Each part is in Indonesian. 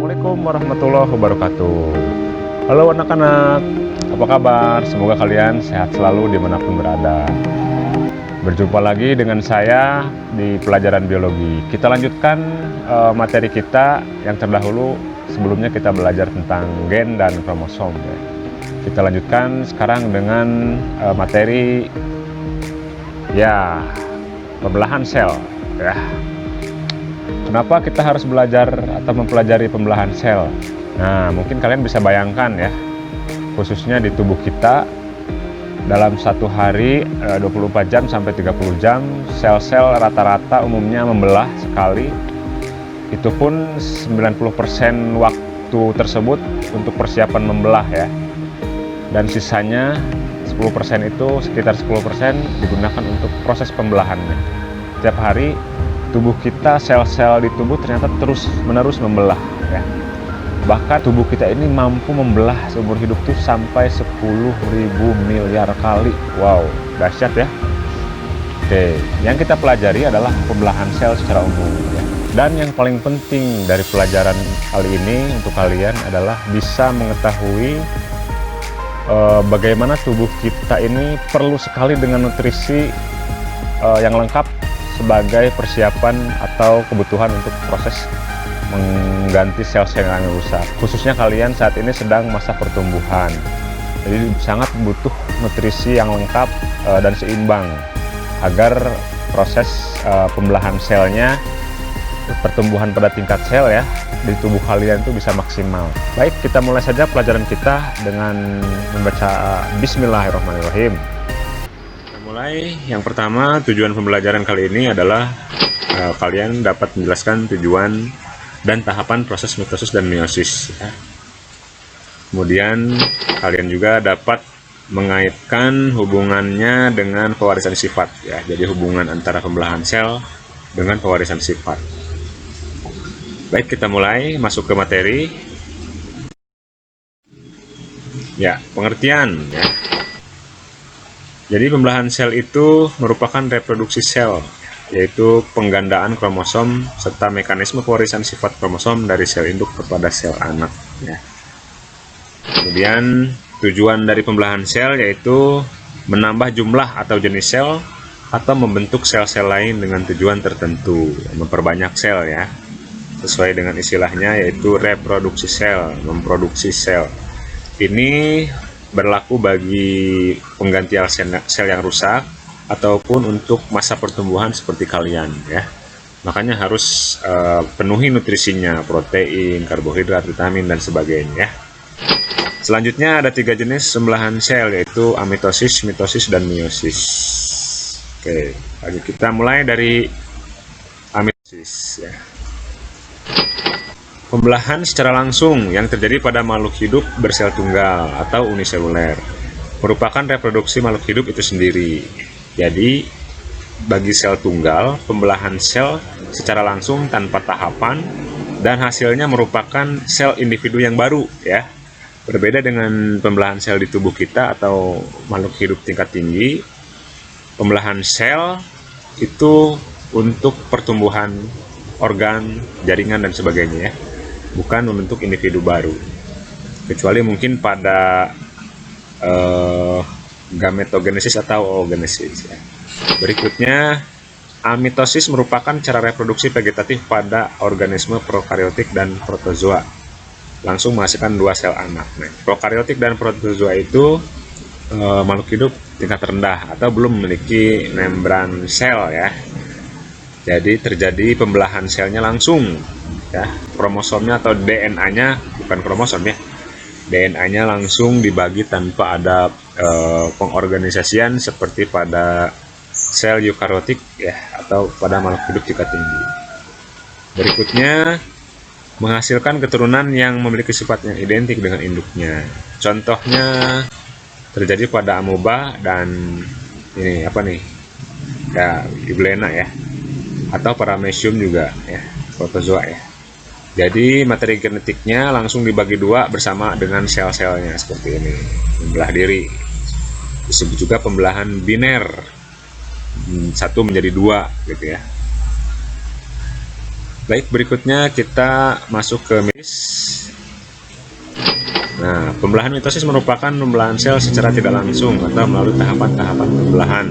Assalamualaikum warahmatullahi wabarakatuh. Halo anak-anak, apa kabar? Semoga kalian sehat selalu dimanapun berada. Berjumpa lagi dengan saya di pelajaran biologi. Kita lanjutkan materi kita yang terdahulu. Sebelumnya kita belajar tentang gen dan kromosom. Kita lanjutkan sekarang dengan materi pembelahan sel. Kenapa kita harus belajar atau mempelajari pembelahan sel? Nah, mungkin kalian bisa bayangkan ya, khususnya di tubuh kita, dalam satu hari 24 jam sampai 30 jam, sel-sel rata-rata umumnya membelah sekali. Itu pun 90% waktu tersebut untuk persiapan membelah ya. Dan sisanya 10% itu, sekitar 10% digunakan untuk proses pembelahannya. Setiap hari tubuh kita, sel-sel di tubuh ternyata terus-menerus membelah ya. Bahkan tubuh kita ini mampu membelah seumur hidup tuh sampai 10.000 miliar kali. Wow, dahsyat ya. Oke, yang kita pelajari adalah pembelahan sel secara umum ya. Dan yang paling penting dari pelajaran kali ini untuk kalian adalah bisa mengetahui bagaimana tubuh kita ini perlu sekali dengan nutrisi yang lengkap sebagai persiapan atau kebutuhan untuk proses mengganti sel-sel yang rusak. Khususnya kalian saat ini sedang masa pertumbuhan, jadi sangat butuh nutrisi yang lengkap dan seimbang agar proses pembelahan selnya, pertumbuhan pada tingkat sel ya di tubuh kalian itu bisa maksimal. Baik, kita mulai saja pelajaran kita dengan membaca Bismillahirrahmanirrahim. Yang pertama, tujuan pembelajaran kali ini adalah kalian dapat menjelaskan tujuan dan tahapan proses mitosis dan meiosis ya. Kemudian kalian juga dapat mengaitkan hubungannya dengan pewarisan sifat ya. Jadi hubungan antara pembelahan sel dengan pewarisan sifat. Baik, kita mulai masuk ke materi. Ya, pengertian ya. Jadi pembelahan sel itu merupakan reproduksi sel, yaitu penggandaan kromosom serta mekanisme pewarisan sifat kromosom dari sel induk kepada sel anak. Ya. Kemudian tujuan dari pembelahan sel yaitu menambah jumlah atau jenis sel atau membentuk sel-sel lain dengan tujuan tertentu, memperbanyak sel ya, sesuai dengan istilahnya yaitu reproduksi sel, memproduksi sel. Ini berlaku bagi penggantian sel yang rusak ataupun untuk masa pertumbuhan seperti kalian ya. Makanya harus penuhi nutrisinya, protein, karbohidrat, vitamin dan sebagainya ya. Selanjutnya ada 3 jenis pembelahan sel yaitu amitosis, mitosis dan meiosis. Oke, lagi kita mulai dari amitosis ya. Pembelahan secara langsung yang terjadi pada makhluk hidup bersel tunggal atau uniseluler merupakan reproduksi makhluk hidup itu sendiri. Jadi, bagi sel tunggal, pembelahan sel secara langsung tanpa tahapan dan hasilnya merupakan sel individu yang baru ya. Berbeda dengan pembelahan sel di tubuh kita atau makhluk hidup tingkat tinggi, pembelahan sel itu untuk pertumbuhan organ, jaringan dan sebagainya ya. Bukan membentuk individu baru, kecuali mungkin pada gametogenesis atau oogenesis ya. Berikutnya, amitosis merupakan cara reproduksi vegetatif pada organisme prokariotik dan protozoa, langsung menghasilkan 2 sel anak. Nah, prokariotik dan protozoa itu makhluk hidup tingkat rendah atau belum memiliki membran sel ya. Jadi terjadi pembelahan selnya langsung ya, kromosomnya atau DNA-nya, bukan kromosom ya, DNA-nya langsung dibagi tanpa ada pengorganisasian seperti pada sel eukariotik ya, atau pada makhluk hidup tingkat tinggi. Berikutnya, menghasilkan keturunan yang memiliki sifat yang identik dengan induknya. Contohnya terjadi pada amoeba dan ini apa nih ya, Euglena ya, atau Paramecium juga ya, protozoa ya. Jadi materi genetiknya langsung dibagi 2 bersama dengan sel-selnya seperti ini, membelah diri. Disebut juga pembelahan biner, 1 menjadi 2 gitu ya. Baik, berikutnya kita masuk ke mitosis. Nah, pembelahan mitosis merupakan pembelahan sel secara tidak langsung atau melalui tahapan-tahapan pembelahan.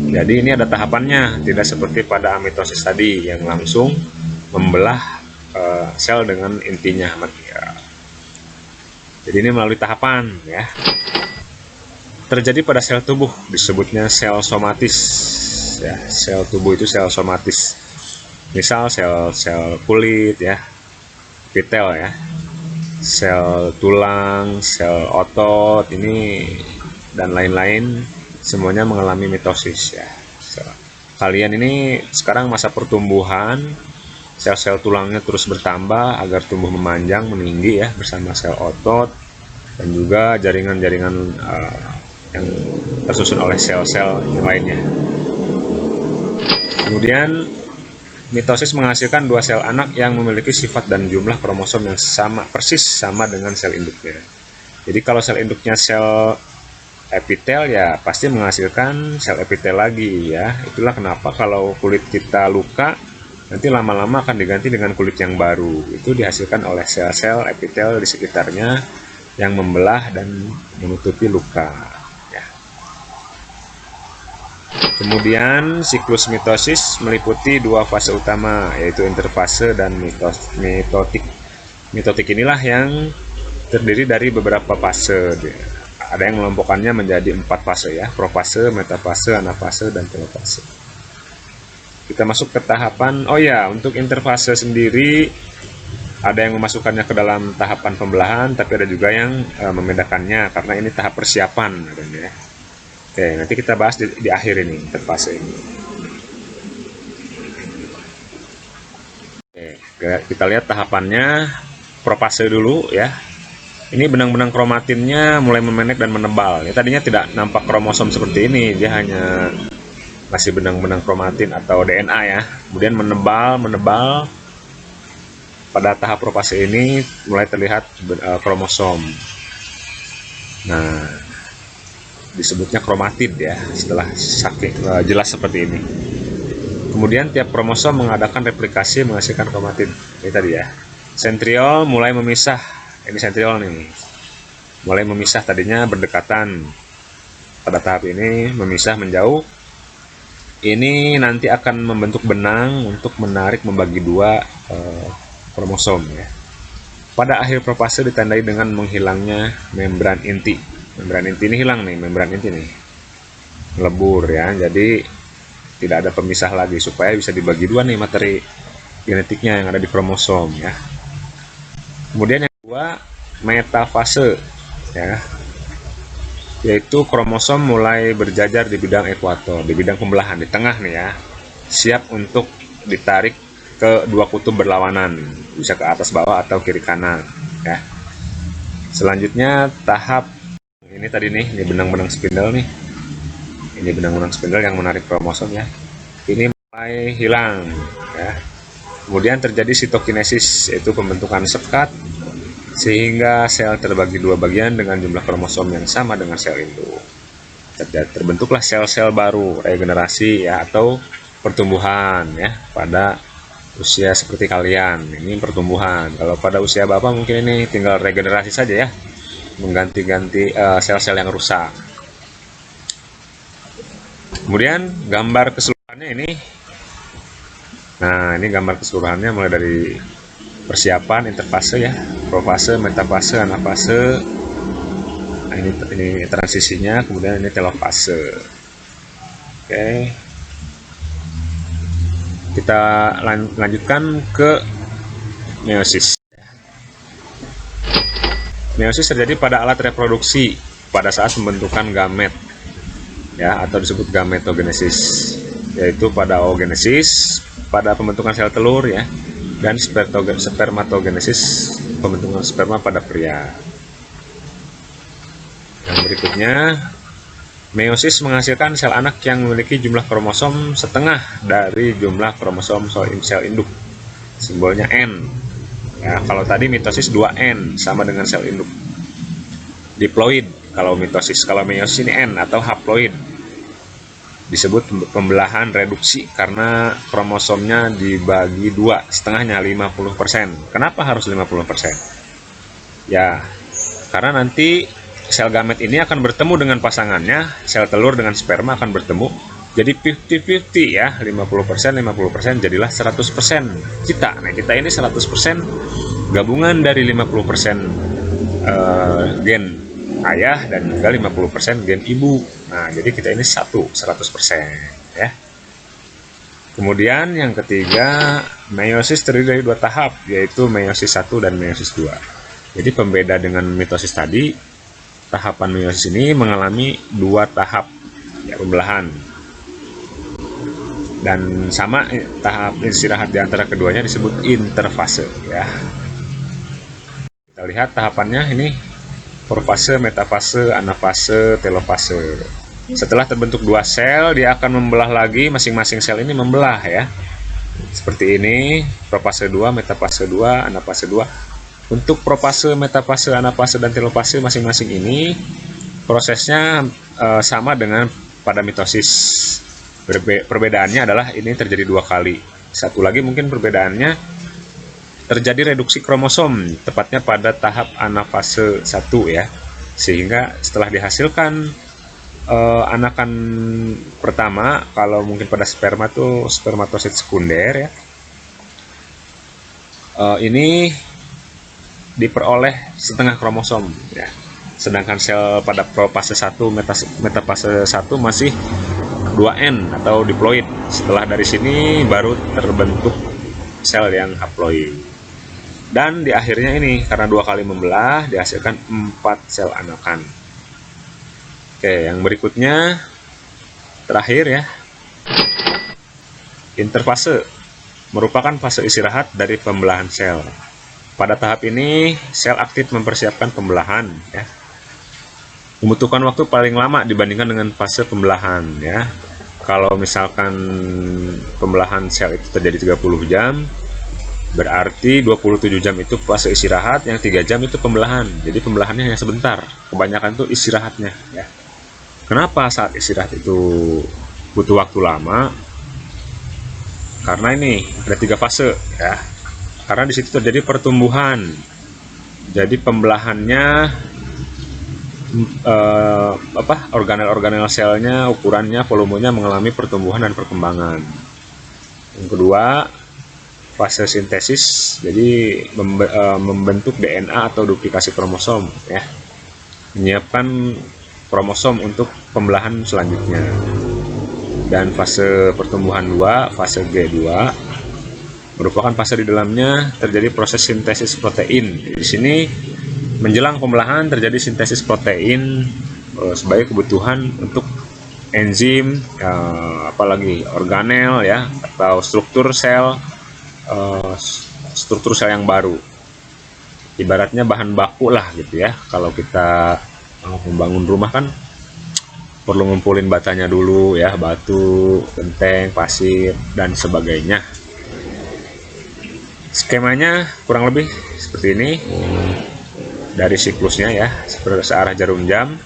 Jadi ini ada tahapannya, tidak seperti pada amitosis tadi yang langsung membelah sel dengan intinya. Jadi ini melalui tahapan ya. Terjadi pada sel tubuh, disebutnya sel somatis. Ya, sel tubuh itu sel somatis. Misal sel kulit ya, epitel ya, sel tulang, sel otot ini dan lain-lain semuanya mengalami mitosis ya. Kalian ini sekarang masa pertumbuhan, sel-sel tulangnya terus bertambah agar tumbuh memanjang meninggi ya bersama sel otot dan juga jaringan-jaringan yang tersusun oleh sel-sel yang lainnya. Kemudian mitosis menghasilkan dua sel anak yang memiliki sifat dan jumlah kromosom yang persis sama dengan sel induknya. Jadi kalau sel induknya sel epitel ya pasti menghasilkan sel epitel lagi ya. Itulah kenapa kalau kulit kita luka nanti lama-lama akan diganti dengan kulit yang baru. Itu dihasilkan oleh sel-sel epitel di sekitarnya yang membelah dan menutupi luka. Kemudian siklus mitosis meliputi dua fase utama, yaitu interfase dan mitotik. Mitotik inilah yang terdiri dari beberapa fase. Ada yang melompokannya menjadi 4 fase ya, profase, metafase, anafase, dan telofase. Kita masuk ke tahapan, untuk interfase sendiri ada yang memasukkannya ke dalam tahapan pembelahan, tapi ada juga yang membedakannya karena ini tahap persiapan ya. Oke, nanti kita bahas di akhir ini, interfase ini. Oke, kita lihat tahapannya, profase dulu ya. Ini benang-benang kromatinnya mulai memendek dan menebal. Ya, tadinya tidak nampak kromosom seperti ini, dia hanya masih benang-benang kromatin atau DNA ya. Kemudian menebal. Pada tahap profase ini mulai terlihat kromosom. Nah, disebutnya kromatid ya setelah jelas seperti ini. Kemudian tiap kromosom mengadakan replikasi menghasilkan kromatid. Ini tadi ya. Sentriol mulai memisah. Ini sentriol nih. Mulai memisah, tadinya berdekatan. Pada tahap ini memisah menjauh. Ini nanti akan membentuk benang untuk menarik membagi dua kromosom ya. Pada akhir profase ditandai dengan menghilangnya membran inti. Membran inti ini hilang nih, membran inti nih lebur ya, jadi tidak ada pemisah lagi supaya bisa dibagi dua nih materi genetiknya yang ada di kromosom ya. Kemudian yang kedua, metafase ya, yaitu kromosom mulai berjajar di bidang ekuator, di bidang pembelahan di tengah nih ya, siap untuk ditarik ke dua kutub berlawanan, bisa ke atas bawah atau kiri kanan ya. Selanjutnya tahap ini tadi nih, ini benang-benang spindle nih. Ini benang-benang spindle yang menarik kromosom ya. Ini mulai hilang ya. Kemudian terjadi sitokinesis, yaitu pembentukan sekat sehingga sel terbagi dua bagian dengan jumlah kromosom yang sama dengan sel induk. Terbentuklah sel-sel baru, regenerasi ya, atau pertumbuhan ya pada usia seperti kalian. Ini pertumbuhan. Kalau pada usia Bapak mungkin ini tinggal regenerasi saja ya, mengganti-ganti sel-sel yang rusak. Kemudian gambar keseluruhannya ini. Nah, ini gambar keseluruhannya mulai dari persiapan, interfase ya, profase, metafase, anafase. Nah, ini transisinya, kemudian ini telofase. Oke. Kita lanjutkan ke meiosis. Meiosis terjadi pada alat reproduksi pada saat pembentukan gamet ya, atau disebut gametogenesis, yaitu pada oogenesis pada pembentukan sel telur ya, dan spermatogenesis pembentukan sperma pada pria. Yang berikutnya, meiosis menghasilkan sel anak yang memiliki jumlah kromosom setengah dari jumlah kromosom sel induk, simbolnya N. Ya, kalau tadi mitosis 2N sama dengan sel induk. Diploid kalau mitosis, kalau meiosis ini N atau haploid. disebut pembelahan reduksi karena kromosomnya dibagi dua, setengahnya 50%. Kenapa harus 50%? Ya, karena nanti sel gamet ini akan bertemu dengan pasangannya, sel telur dengan sperma akan bertemu, jadi 50-50 ya, 50% jadilah 100% kita. Nah, kita ini 100% gabungan dari 50% gen ayah dan juga 50% gen ibu. Nah, jadi kita ini 100% ya. Kemudian yang ketiga, meiosis terdiri dari dua tahap, yaitu meiosis 1 dan meiosis 2. Jadi pembeda dengan mitosis tadi, tahapan meiosis ini mengalami dua tahap ya, pembelahan. Dan sama tahap istirahat di antara keduanya disebut interfase ya. Kita lihat tahapannya ini: profase, metafase, anafase, telofase. Setelah terbentuk dua sel, dia akan membelah lagi, masing-masing sel ini membelah ya. Seperti ini, profase 2, metafase 2, anafase 2. Untuk profase, metafase, anafase, dan telofase masing-masing ini prosesnya sama dengan pada mitosis. Perbedaannya adalah ini terjadi dua kali. Satu lagi mungkin perbedaannya terjadi reduksi kromosom, tepatnya pada tahap anafase 1 ya. Sehingga setelah dihasilkan anakan pertama, kalau mungkin pada sperma tuh spermatosit sekunder ya, ini diperoleh setengah kromosom ya. Sedangkan sel pada profase 1, metafase 1 masih 2N atau diploid. Setelah dari sini baru terbentuk sel yang haploid. Dan di akhirnya ini karena dua kali membelah dihasilkan 4 sel anakan. Oke, yang berikutnya terakhir ya. Interfase merupakan fase istirahat dari pembelahan sel. Pada tahap ini sel aktif mempersiapkan pembelahan ya. Membutuhkan waktu paling lama dibandingkan dengan fase pembelahan ya. Kalau misalkan pembelahan sel itu terjadi 30 jam, berarti 27 jam itu fase istirahat, yang 3 jam itu pembelahan. Jadi pembelahannya hanya sebentar, kebanyakan itu istirahatnya ya. Kenapa saat istirahat itu butuh waktu lama? Karena ini ada 3 fase ya. Karena di situ terjadi pertumbuhan. Jadi pembelahannya organel-organel selnya, ukurannya, volumenya mengalami pertumbuhan dan perkembangan. Yang kedua, fase sintesis, jadi membentuk DNA atau duplikasi kromosom ya, menyiapkan kromosom untuk pembelahan selanjutnya. Dan fase pertumbuhan 2, fase G2, merupakan fase di dalamnya terjadi proses sintesis protein. Di sini menjelang pembelahan terjadi sintesis protein sebagai kebutuhan untuk enzim, apalagi organel ya, atau struktur sel yang baru. Ibaratnya bahan baku lah gitu ya. Kalau kita mau membangun rumah kan perlu ngumpulin batanya dulu ya, batu, genteng, pasir, dan sebagainya. Skemanya kurang lebih seperti ini dari siklusnya ya, seperti searah jarum jam.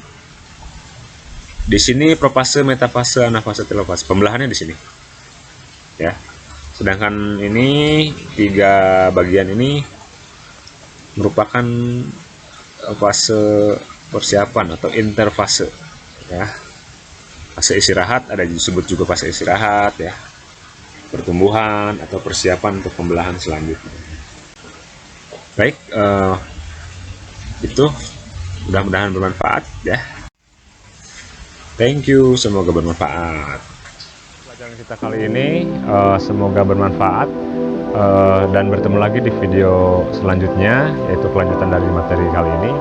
Di sini profase, metafase, anafase, telofase. Pembelahannya di sini. Ya. Sedangkan ini 3 bagian ini merupakan fase persiapan atau interfase ya. Fase istirahat, ada disebut juga fase istirahat ya. Pertumbuhan atau persiapan untuk pembelahan selanjutnya. Baik, itu mudah-mudahan bermanfaat ya. Thank you, semoga bermanfaat. Pelajaran kita kali ini semoga bermanfaat, dan bertemu lagi di video selanjutnya, yaitu kelanjutan dari materi kali ini,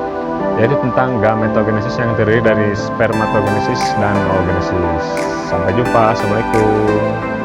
yaitu tentang gametogenesis yang terdiri dari spermatogenesis dan oogenesis. Sampai jumpa, assalamualaikum.